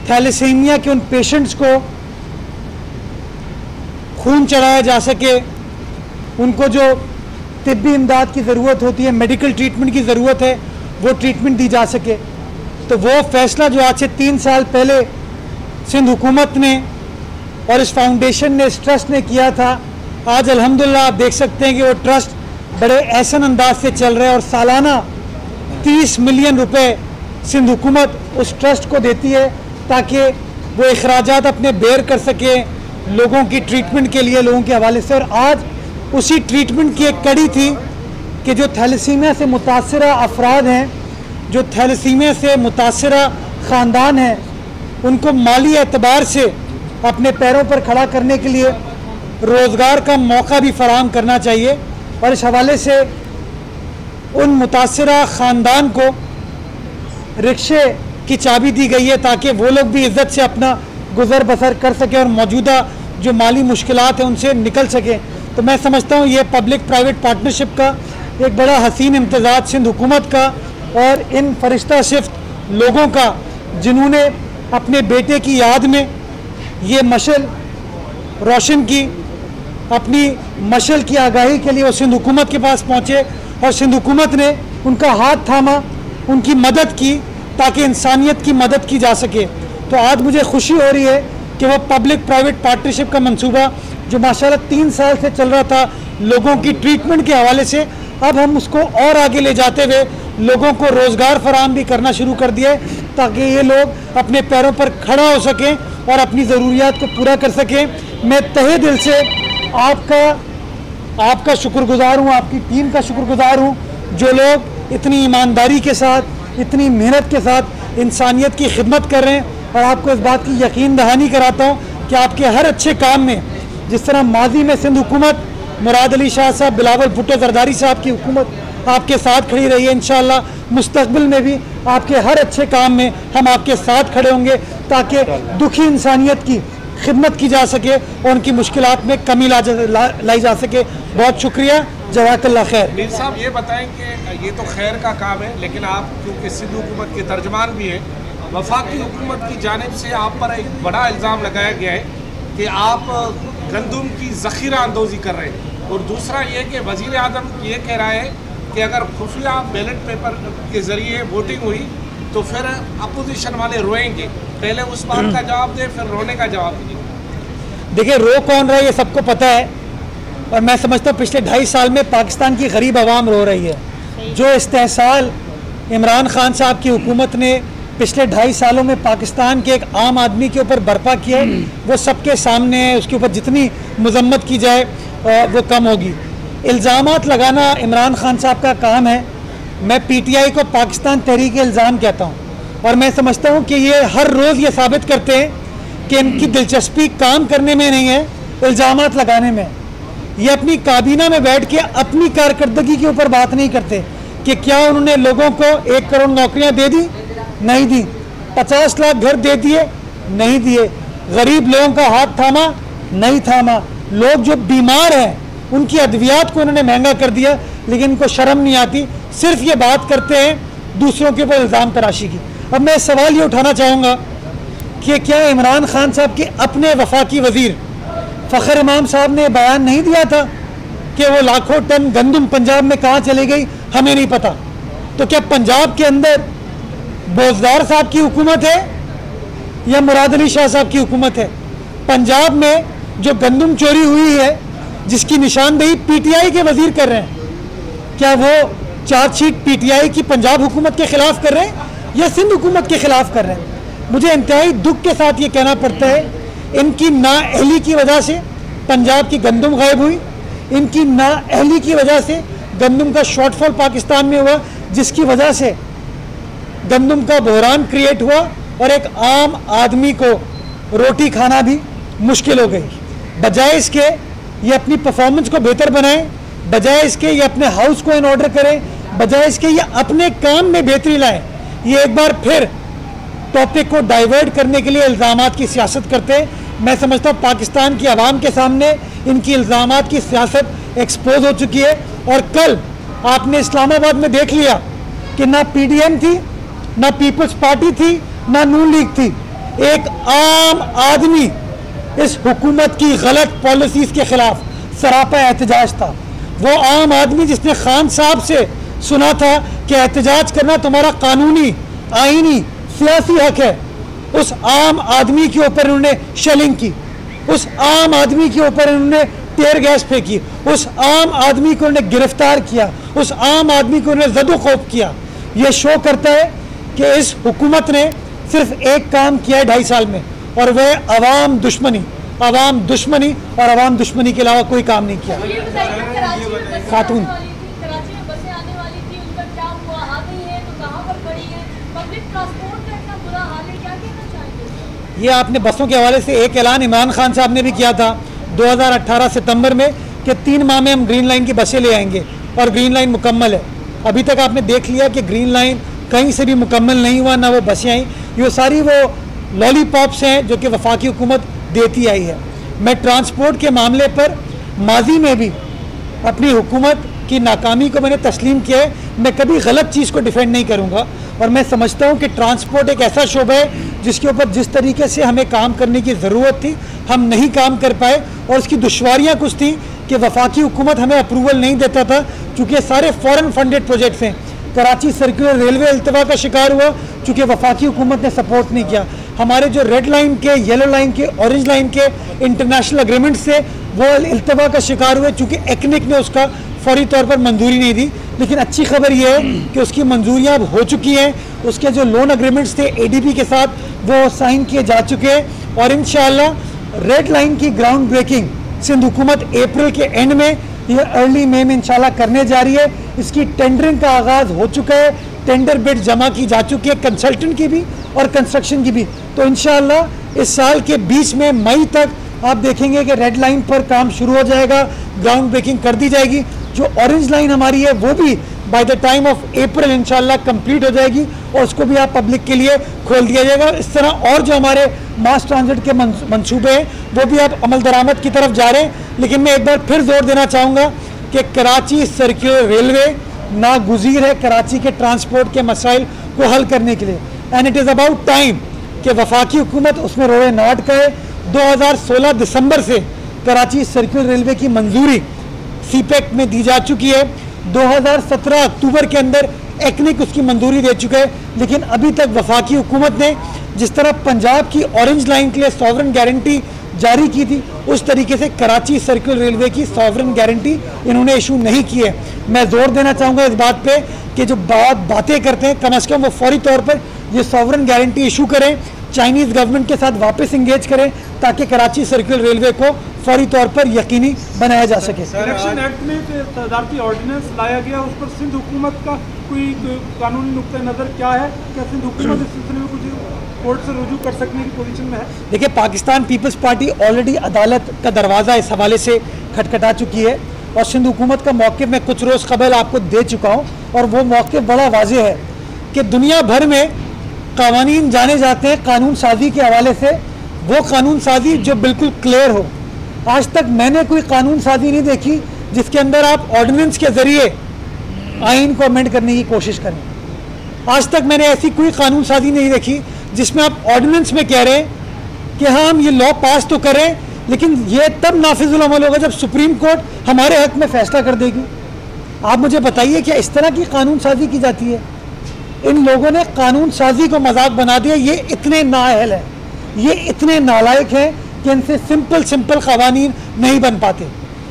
Thalassaemia के उन patients को खून चढ़ाया जा सके, उनको जो तिब्बी इमदाद की ज़रूरत होती है, मेडिकल ट्रीटमेंट की ज़रूरत है, वो ट्रीटमेंट दी जा सके। तो वो फैसला जो आज से 3 साल पहले सिंध हुकूमत ने और इस फाउंडेशन ने, इस ट्रस्ट ने किया था, आज अल्हम्दुलिल्लाह आप देख सकते हैं कि वो ट्रस्ट बड़े एहसन अंदाज से चल रहा है और सालाना 30 मिलियन रुपए सिंध हुकूमत उस ट्रस्ट को देती है ताकि वो अखराजात अपने बेयर कर सके लोगों की ट्रीटमेंट के लिए, लोगों के हवाले से। और आज उसी ट्रीटमेंट की एक कड़ी थी कि जो थैलेसीमिया से मुतासरा अफराद हैं, जो थैलेसीमिया से मुतासरा ख़ानदान हैं, उनको माली एतबार से अपने पैरों पर खड़ा करने के लिए रोज़गार का मौका भी फराहम करना चाहिए। और इस हवाले से उन मुतासरा ख़ानदान को रिक्शे की चाबी दी गई है ताकि वो लोग भी इज़्ज़त से अपना गुज़र बसर कर सकें और मौजूदा जो माली मुश्किलात हैं उनसे निकल सकें। तो मैं समझता हूँ ये पब्लिक प्राइवेट पार्टनरशिप का एक बड़ा हसीन इम्तज़ाज सिंध हुकूमत का और इन फरिश्ता शिफ्ट लोगों का, जिन्होंने अपने बेटे की याद में ये मशल रोशन की, अपनी मशल की आगाही के लिए वो सिंध हुकूमत के पास पहुँचे और सिंध हुकूमत ने उनका हाथ थामा, उनकी मदद की ताकि इंसानियत की मदद की जा सके। तो आज मुझे खुशी हो रही है कि वो पब्लिक प्राइवेट पार्टनरशिप का मंसूबा जो माशाल्लाह 3 साल से चल रहा था लोगों की ट्रीटमेंट के हवाले से, अब हम उसको और आगे ले जाते हुए लोगों को रोज़गार फराहम भी करना शुरू कर दिया है ताकि ये लोग अपने पैरों पर खड़ा हो सकें और अपनी ज़रूरियात को पूरा कर सकें। मैं तहे दिल से आपका शुक्रगुजार हूँ, आपकी टीम का शुक्रगुजार हूँ, जो लोग इतनी ईमानदारी के साथ, इतनी मेहनत के साथ इंसानियत की खिदमत कर रहे हैं। और आपको इस बात की यकीन दहानी कराता हूँ कि आपके हर अच्छे काम में, जिस तरह माजी में सिंध हुकूमत, मुराद अली शाह साहब, बिलावल भुट्टो जरदारी साहब की हुकूमत आपके साथ खड़ी रही है, इंशाअल्लाह मुस्तकबिल में भी आपके हर अच्छे काम में हम आपके साथ खड़े होंगे ताकि दुखी इंसानियत की खिदमत की जा सके और उनकी मुश्किलात में कमी लाई जा सके। बहुत शुक्रिया, जज़ाकल्लाह खैर। मीर साहब ये बताएं कि ये तो खैर का काम है, लेकिन आप क्योंकि सिंध हुकूमत के तर्जमान भी हैं, वफाकी हुकूमत की जानिब से आप पर एक बड़ा इल्ज़ाम लगाया गया है कि आप गंदम की ज़ख़ीरा अंदोज़ी कर रहे हैं, और दूसरा ये कि वज़ीर आज़म ये कह रहा है कि अगर खुफिया बैलेट पेपर के ज़रिए वोटिंग हुई तो फिर अपोजिशन वाले रोएंगे। पहले उस बात का जवाब दें, फिर रोने का जवाब दीजिए। देखिए, रो कौन रहा है ये सबको पता है, और मैं समझता हूँ पिछले 2.5 साल में पाकिस्तान की गरीब आवाम रो रही है। जो इस्तेहसाल इमरान खान साहब की हुकूमत ने पिछले 2.5 सालों में पाकिस्तान के एक आम आदमी के ऊपर बर्पा किया है, वो सबके सामने है। उसके ऊपर जितनी मजम्मत की जाए वो कम होगी। इल्ज़ामात लगाना इमरान खान साहब का काम है। मैं PTI को पाकिस्तान तहरीक इल्ज़ाम कहता हूँ, और मैं समझता हूँ कि ये हर रोज़ ये साबित करते हैं कि इनकी दिलचस्पी काम करने में नहीं है, इल्ज़ामात लगाने में। ये अपनी काबीना में बैठ के अपनी कारकर्दगी के ऊपर बात नहीं करते कि क्या उन्होंने लोगों को 1 करोड़ नौकरियाँ दे दी, नहीं दी, 50 लाख घर दे दिए, नहीं दिए, गरीब लोगों का हाथ थामा, नहीं थामा, लोग जो बीमार हैं उनकी अद्वियात को उन्होंने महंगा कर दिया, लेकिन इनको शर्म नहीं आती, सिर्फ ये बात करते हैं दूसरों के ऊपर इल्ज़ाम तराशी की। अब मैं सवाल ये उठाना चाहूँगा कि क्या इमरान खान साहब के अपने वफाकी वज़ीर फ़खर इमाम साहब ने बयान नहीं दिया था कि वो लाखों टन गंदम पंजाब में कहाँ चली गई, हमें नहीं पता? तो क्या पंजाब के अंदर बोजदार साहब की हुकूमत है या मुराद अली शाह साहब की हुकूमत है? पंजाब में जो गंदम चोरी हुई है, जिसकी निशानदेही PTI के वजीर कर रहे हैं, क्या वो चार्जशीट PTI की पंजाब हुकूमत के खिलाफ कर रहे हैं या सिंध हुकूमत के खिलाफ कर रहे हैं? मुझे इंतहाई दुख के साथ ये कहना पड़ता है, इनकी नाअहली की वजह से पंजाब की गंदम गायब हुई, इनकी नाअहली की वजह से गंदम का शॉर्टफॉल पाकिस्तान में हुआ, जिसकी वजह से गंदम का बहरान क्रिएट हुआ और एक आम आदमी को रोटी खाना भी मुश्किल हो गई। बजाय इसके ये अपनी परफॉर्मेंस को बेहतर बनाएं, बजाय इसके ये अपने हाउस को इन ऑर्डर करें, बजाय इसके ये अपने काम में बेहतरी लाएं, ये एक बार फिर टॉपिक को डाइवर्ट करने के लिए इल्ज़ामात की सियासत करते हैं। मैं समझता हूँ पाकिस्तान की आवाम के सामने इनकी इल्ज़ामात की सियासत एक्सपोज हो चुकी है। और कल आपने इस्लामाबाद में देख लिया कि ना PDM थी, ना पीपल्स पार्टी थी, ना नून लीग थी, एक आम आदमी इस हुकूमत की गलत पॉलिसीज़ के खिलाफ सरापा एहतजाज था। वो आम आदमी जिसने खान साहब से सुना था कि एहतजाज करना तुम्हारा कानूनी, आईनी, सियासी हक है, उस आम आदमी के ऊपर उन्होंने शेलिंग की, उस आम आदमी के ऊपर उन्होंने टेयर गैस फेंकी, उस आम आदमी को उन्होंने गिरफ्तार किया, उस आम आदमी को उन्होंने ज़दोखौफ किया। ये शो करता है कि इस हुकूमत ने सिर्फ एक काम किया है 2.5 साल में, और वह अवाम दुश्मनी, अवाम दुश्मनी और अवाम दुश्मनी के अलावा कोई काम नहीं किया। खातून ये आपने बसों के हवाले से एक ऐलान इमरान खान साहब ने भी किया था 2018 सितंबर में कि 3 माह में हम ग्रीन लाइन की बसें ले आएंगे, और ग्रीन लाइन मुकम्मल है। अभी तक आपने देख लिया कि ग्रीन लाइन कहीं से भी मुकम्मल नहीं हुआ, ना वो बसें आई। ये सारी वो लॉलीपॉप्स हैं जो कि वफाकी हुकूमत देती आई है। मैं ट्रांसपोर्ट के मामले पर माजी में भी अपनी हुकूमत की नाकामी को मैंने तस्लीम किया है। मैं कभी गलत चीज़ को डिफेंड नहीं करूँगा, और मैं समझता हूँ कि ट्रांसपोर्ट एक ऐसा शोबा है जिसके ऊपर जिस तरीके से हमें काम करने की ज़रूरत थी हम नहीं काम कर पाए, और उसकी दुश्वारियाँ कुछ थी कि वफाकी हुकूमत हमें अप्रूवल नहीं देता था, चूँकि सारे फॉरेन फंडेड प्रोजेक्ट्स हैं। कराची सर्कुलर रेलवे इल्तवा का शिकार हुआ चूँकि वफाकी हुकूमत ने सपोर्ट नहीं किया। हमारे जो रेड लाइन के, येलो लाइन के, ऑरेंज लाइन के इंटरनेशनल एग्रीमेंट से वो इल्तवा का शिकार हुए चूँकि एक्निक ने उसका फौरी तौर पर मंजूरी नहीं दी। लेकिन अच्छी खबर ये है कि उसकी मंजूरियाँ अब हो चुकी हैं, उसके जो लोन एग्रीमेंट्स थे ADB के साथ वो साइन किए जा चुके हैं, और इंशाल्लाह रेड लाइन की ग्राउंड ब्रेकिंग सिंध हुकूमत अप्रैल के एंड में या अर्ली मई में इंशाल्लाह करने जा रही है। इसकी टेंडरिंग का आगाज़ हो चुका है, टेंडर बिड जमा की जा चुकी है, कंसल्टेंट की भी और कंस्ट्रक्शन की भी। तो इंशाल्लाह इस साल के बीच में मई तक आप देखेंगे कि रेड लाइन पर काम शुरू हो जाएगा, ग्राउंड ब्रेकिंग कर दी जाएगी। जो ऑरेंज लाइन हमारी है वो भी by the time of April इंशाल्लाह कंप्लीट हो जाएगी, और उसको भी आप पब्लिक के लिए खोल दिया जाएगा। इस तरह और जो हमारे मास ट्रांजिट के मंसूबे हैं वो भी आप अमल दरामद की तरफ जा रहे हैं। लेकिन मैं एक बार फिर जोर देना चाहूँगा कि कराची सर्कुलर रेलवे नागुज़ीर है कराची के ट्रांसपोर्ट के मसाइल को हल करने के लिए, and it is about time कि वफाकी हुकूमत उसमें रोड़े नाट करे। 2016 दिसंबर से कराची सर्कुलर रेलवे की मंजूरी CPEC में दी जा चुकी है। 2017 अक्टूबर के अंदर एक्निक उसकी मंजूरी दे चुका है, लेकिन अभी तक वफाकी हुकूमत ने जिस तरह पंजाब की ऑरेंज लाइन के लिए सॉवरन गारंटी जारी की थी, उस तरीके से कराची सर्कुलर रेलवे की सॉवरन गारंटी इन्होंने इशू नहीं की है। मैं जोर देना चाहूँगा इस बात पे कि जो बातें करते हैं कम अज़ कम वो फौरी तौर पर ये सॉवरन गारंटी इशू करें, चाइनीज़ गवर्नमेंट के साथ वापस इंगेज करें, ताकि कराची सर्कुलर रेलवे को फौरी तौर पर यकीनी बनाया जा सके। इलेक्शन एक्ट में सदारती ऑर्डिनेंस लाया गया, उस पर सिंध हुकूमत का कोई कानूनी नुक्ता नज़र क्या है? क्या सिंध हुकूमत इस सिलसिले में कुछ कोर्ट से रुजू कर सकने की पोजीशन में है? देखिए, पाकिस्तान पीपल्स पार्टी ऑलरेडी अदालत का दरवाज़ा इस हवाले से खटखटा चुकी है, और सिंध हुकूमत का मौक़िफ़ मैं कुछ रोज़ कबल आपको दे चुका हूँ, और वो मौक़िफ़ बड़ा वाज़ेह है कि दुनिया भर में कानून जाने जाते हैं कानून साजी के हवाले से, वो कानून साजी जो बिल्कुल क्लियर हो। आज तक मैंने कोई कानून साजी नहीं देखी जिसके अंदर आप ऑर्डिनेंस के ज़रिए आइन को अमेंड करने की कोशिश करें। आज तक मैंने ऐसी कोई कानून साजी नहीं देखी जिसमें आप ऑर्डिनेंस में कह रहे हैं कि हाँ हम ये लॉ पास तो करें, लेकिन ये तब नाफिजुल अमल होगा जब सुप्रीम कोर्ट हमारे हक में फैसला कर देगी। आप मुझे बताइए क्या इस तरह की कानून साजी की जाती है? इन लोगों ने कानून साजी को मजाक बना दिया। ये इतने नाअहल हैं, ये इतने नालायक हैं कि इनसे सिंपल कवानीन नहीं बन पाते।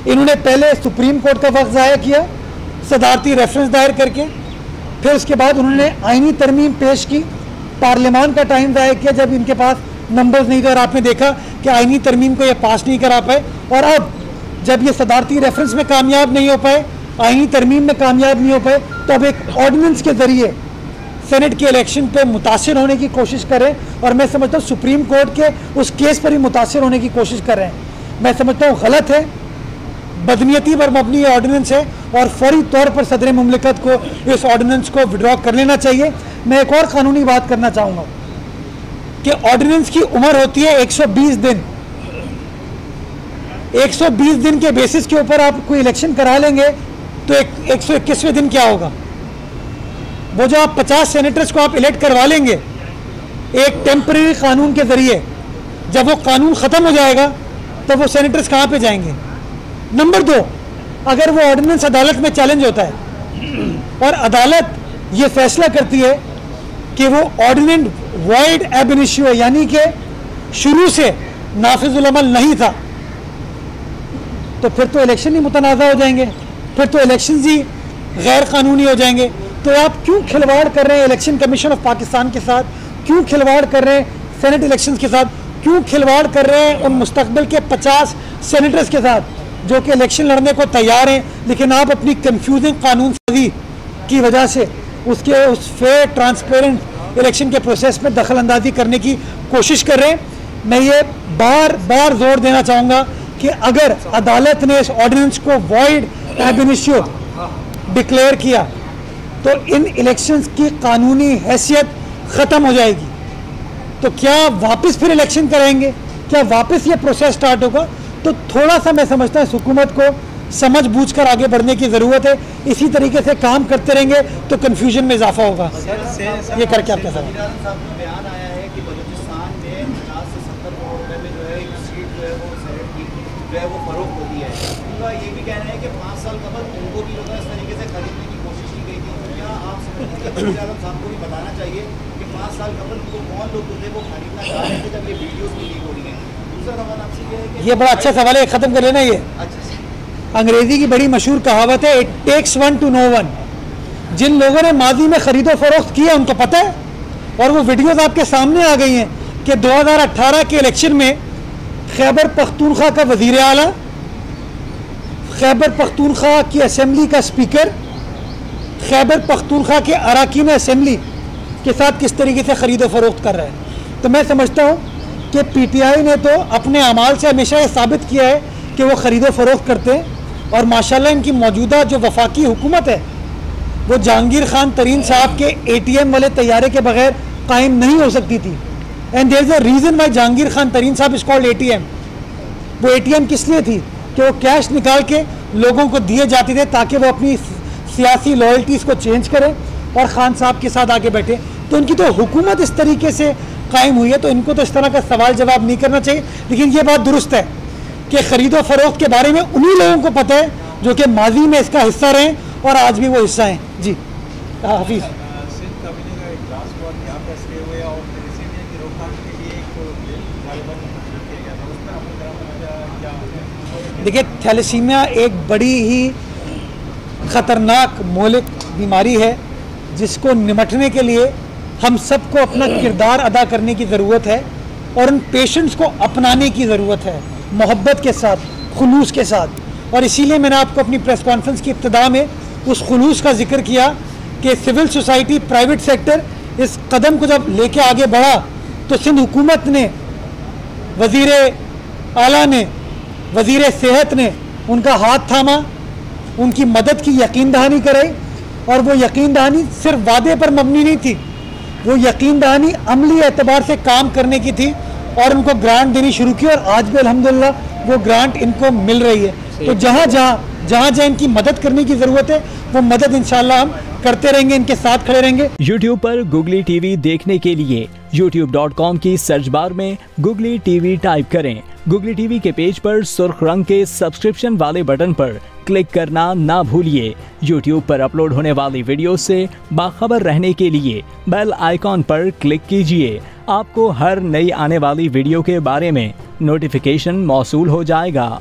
इन्होंने पहले सुप्रीम कोर्ट का वक्त ज़ाया किया सदारती रेफरेंस दायर करके, फिर उसके बाद उन्होंने आइनी तरमीम पेश की, पार्लियामान का टाइम ज़ाया किया जब इनके पास नंबर्स नहीं थे, और आपने देखा कि आइनी तरमीम को ये पास नहीं करा पाए। और अब जब ये सदारती रेफरेंस में कामयाब नहीं हो पाए, आइनी तरमीम में कामयाब नहीं हो पाए, तो अब एक ऑर्डिनेंस के ज़रिए सेनेट के इलेक्शन पे मुतासिर होने की कोशिश करें, और मैं समझता हूँ सुप्रीम कोर्ट के उस केस पर ही मुतासिर होने की कोशिश कर रहे हैं। मैं समझता हूँ गलत है, बदनीयती पर मबनी ऑर्डिनेंस है, और फौरी तौर पर सदर मुमलिकत को इस ऑर्डिनेंस को विड्रॉ कर लेना चाहिए। मैं एक और कानूनी बात करना चाहूँगा कि ऑर्डिनेंस की उम्र होती है 120 दिन। 120 दिन के बेसिस के ऊपर आप कोई इलेक्शन करा लेंगे तो 121वें दिन क्या होगा? वो जो आप 50 सेनेटर्स को आप इलेक्ट करवा लेंगे एक टेम्परेरी कानून के ज़रिए जब वो कानून ख़त्म हो जाएगा तो वो सेनेटर्स कहाँ पे जाएंगे। नंबर 2, अगर वो ऑर्डिनेंस अदालत में चैलेंज होता है और अदालत ये फैसला करती है कि वो ऑर्डिनेंस वॉइड एब इनिशियो यानी कि शुरू से नाफिजुल अमल नहीं था, तो फिर तो इलेक्शन ही मुतनाज़ा हो जाएंगे, फिर तो इलेक्शन ही गैर कानूनी हो जाएंगे। तो आप क्यों खिलवाड़ कर रहे हैं इलेक्शन कमीशन ऑफ पाकिस्तान के साथ, क्यों खिलवाड़ कर रहे हैं सेनेट इलेक्शंस के साथ, क्यों खिलवाड़ कर रहे हैं उन मुस्तकबिल के 50 सेनेटर्स के साथ जो कि इलेक्शन लड़ने को तैयार हैं, लेकिन आप अपनी कंफ्यूजिंग कानून साजी की वजह से उसके उस फेयर ट्रांसपेरेंट इलेक्शन के प्रोसेस में दखल अंदाजी करने की कोशिश कर रहे हैं। मैं ये बार बार जोर देना चाहूँगा कि अगर अदालत ने इस ऑर्डिनेंस को वॉइड एब इनिशियो डिक्लेयर किया तो इन इलेक्शंस की कानूनी हैसियत ख़त्म हो जाएगी। तो क्या वापस फिर इलेक्शन करेंगे, क्या वापस ये प्रोसेस स्टार्ट होगा? तो थोड़ा सा मैं समझता हूँ हुकूमत को समझ बूझ कर आगे बढ़ने की ज़रूरत है। इसी तरीके से काम करते रहेंगे तो कन्फ्यूजन में इजाफा होगा। ये करके आपके साथ बयान आया है कि बलूचिस्तान में 50 से 70 करोड़ रुपए में जो है एक सीट जो है वो सेनेट की जो है वो फरोख्त होती है। उनका ये भी कहना है कि 5 साल कबल उनको भी जो है इस तरीके से खरीदने की कोशिश की गई थी। तो क्या आप वज़ीर-ए-आज़म साहब को भी बताना चाहिए कि 5 साल कबल उनको कौन लोग थे वो खरीदना चाह रहे थे जब ये वीडियोज़ भी लीक हो रही है? दूसरा सवाल आपसे ये है कि ये बड़ा अच्छा सवाल है, ख़त्म कर लेना। ये अंग्रेजी की बड़ी मशहूर कहावत है, it takes one to know one. जिन लोगों ने माजी में खरीदो फरोख्त किया उनको पता है, और वो वीडियोस आपके सामने आ गई हैं कि 2018 के इलेक्शन में खैबर पख्तूनख्वा का वज़ीर आला, खैबर पख्तूनख्वा की असेंबली का स्पीकर, खैबर पख्तूनख्वा के अरकान असेंबली के साथ किस तरीके से ख़रीदो फरोख्त कर रहा है। तो मैं समझता हूँ कि PTI ने तो अपने अमाल से हमेशा ये साबित किया है कि वो ख़रीदो फरोख्त करते हैं, और माशाल्लाह इनकी मौजूदा जो वफाकी हुकूमत है वो जहांगीर खान तरीन साहब के ATM वाले तैयारे के बगैर कायम नहीं हो सकती थी। And there is a reason why Jahangir Khan Tareen साहब इज़ कॉल्ड ATM। वो ATM किस लिए थी कि वो कैश निकाल के लोगों को दिए जाते थे ताकि वो अपनी सियासी लॉयल्टीज़ को चेंज करें और खान साहब के साथ आगे बैठे। तो इनकी तो हुकूमत इस तरीके से कायम हुई है, तो इनको तो इस तरह का सवाल जवाब नहीं करना चाहिए। लेकिन ये बात दुरुस्त है कि ख़रीदो फरोख्त के बारे में उन्हीं लोगों को पता है जो कि माजी में इसका हिस्सा रहे और आज भी वो हिस्सा हैं। जी हाफिज़। देखिए, थैलेसीमिया एक बड़ी ही ख़तरनाक मोहलिक बीमारी है जिसको निमटने के लिए हम सबको अपना किरदार अदा करने की ज़रूरत है और उन पेशेंट्स को अपनाने की ज़रूरत है, मोहब्बत के साथ, खुलूस के साथ। और इसीलिए मैंने आपको अपनी प्रेस कॉन्फ्रेंस की इब्तिदा में उस खुलूस का जिक्र किया कि सिविल सोसाइटी, प्राइवेट सेक्टर इस कदम को जब लेके आगे बढ़ा तो सिंध हुकूमत ने, वज़ीर आला ने, वज़ीर सेहत ने उनका हाथ थामा, उनकी मदद की यकीन दहानी कराई। और वो यकीन दहानी सिर्फ वादे पर मबनी नहीं थी, वो यकीन दहानी अमली एतबार से काम करने की थी और उनको ग्रांट देनी शुरू की, और आज भी अल्हम्दुलिल्लाह वो ग्रांट इनको मिल रही है। तो जहाँ जहाँ इनकी मदद करने की ज़रूरत है वो मदद इंशाल्लाह हम करते रहेंगे, इनके साथ खड़े रहेंगे। YouTube पर Googly TV देखने के लिए youtube.com की सर्च बार में Googly TV टाइप करें। Googly TV के पेज पर सुर्ख रंग के सब्सक्रिप्शन वाले बटन पर क्लिक करना ना भूलिए। YouTube पर अपलोड होने वाली वीडियो से बाखबर रहने के लिए बेल आइकॉन पर क्लिक कीजिए। आपको हर नई आने वाली वीडियो के बारे में नोटिफिकेशन मौसूल हो जाएगा।